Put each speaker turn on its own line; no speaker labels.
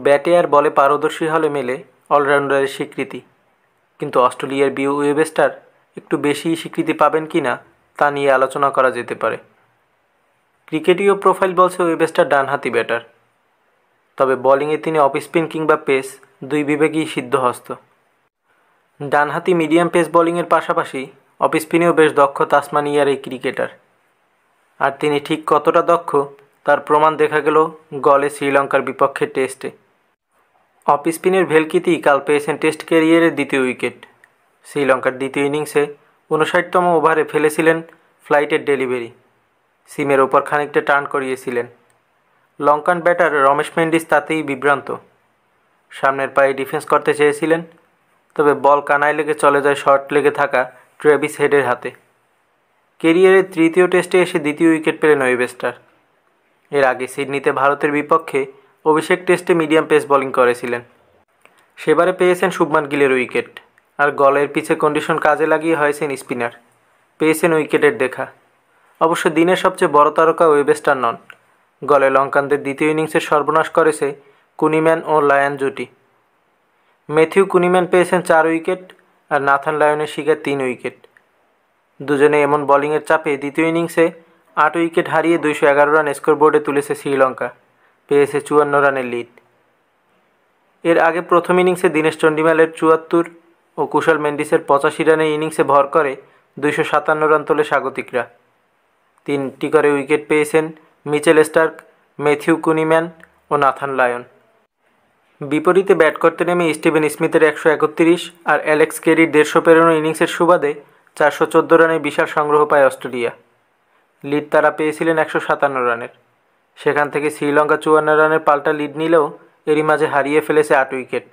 ব্যাটে আর বলে পারদর্শী হলে মেলে অলরাউন্ডারের স্বীকৃতি, কিন্তু অস্ট্রেলিয়ার ওয়েবস্টার একটু বেশিই স্বীকৃতি পাবেন কি না তা নিয়ে আলোচনা করা যেতে পারে। ক্রিকেটীয় প্রোফাইল বলছে ওয়েবস্টার ডানহাতি ব্যাটার, তবে বোলিংয়ে তিনি অফ স্পিন কিংবা পেস দুই বিভাগেই সিদ্ধহস্ত। ডানহাতি মিডিয়াম পেস বোলিংয়ের পাশাপাশি অফ স্পিনেও বেশ দক্ষ তাসমানিয়ার এই ক্রিকেটার। আর তিনি ঠিক কতটা দক্ষ তার প্রমাণ দেখা গেল গলে শ্রীলঙ্কার বিপক্ষে টেস্টে। অফ স্পিনের ভেলকিতেই কাল পেয়েছেন টেস্ট ক্যারিয়ারের দ্বিতীয় উইকেট। শ্রীলঙ্কার দ্বিতীয় ইনিংসে 59তম ওভারে ফেলেছিলেন ফ্লাইটের ডেলিভারি, সিমের ওপর খানিকটা টার্ন করিয়েছিলেন। লঙ্কান ব্যাটার রমেশ মেন্ডিস তাতেই বিভ্রান্ত। সামনের পায়ে ডিফেন্স করতে চেয়েছিলেন, তবে বল কানায় লেগে চলে যায় শর্ট লেগে থাকা ট্রেভিস হেডের হাতে। ক্যারিয়ারের তৃতীয় টেস্টে এসে দ্বিতীয় উইকেট পেলেন ওয়েবস্টার। এর আগে সিডনিতে ভারতের বিপক্ষে অভিষেক টেস্টে মিডিয়াম পেস বোলিং করেছিলেন। সেবারে পেয়েছেন শুভমান গিলের উইকেট, আর গলের পিছে কন্ডিশন কাজে লাগিয়ে হয়েছেন স্পিনার, পেয়েছেন উইকেটের দেখা। অবশ্য দিনের সবচেয়ে বড় তারকা ওয়েবস্টার নন। গলে লঙ্কানদের দ্বিতীয় ইনিংসের সর্বনাশ করেছে কুনিম্যান ও লায়ন জুটি। ম্যাথিউ কুনিম্যান পেয়েছেন 4 উইকেট আর নাথান লায়নের শিকার 3 উইকেট। দুজনে এমন বোলিংয়ের চাপে দ্বিতীয় ইনিংসে 8 উইকেট হারিয়ে 211 রান স্কোরবোর্ডে তুলেছে শ্রীলঙ্কা, পেয়েছে 54 রানের লিড। এর আগে প্রথম ইনিংসে দীনেশ চন্ডিমালের 74 ও কুশল মেন্ডিসের 85 রানের ইনিংসে ভর করে 257 রান তোলে স্বাগতিকরা। 3টি করে উইকেট পেয়েছেন মিচেল স্টার্ক, ম্যাথিউ কুনিম্যান ও নাথান লায়ন। বিপরীতে ব্যাট করতে নেমে স্টিভেন স্মিথের 131 আর অ্যালেক্স কেরির 150 পেরোনো ইনিংসের সুবাদে 414 রানের বিশাল সংগ্রহ পায় অস্ট্রেলিয়া। লিড তারা পেয়েছিলেন 157 রানের। সেখান থেকে শ্রীলঙ্কা 54 রানের পাল্টা লিড নিলেও এরই মাঝে হারিয়ে ফেলেছে 8 উইকেট।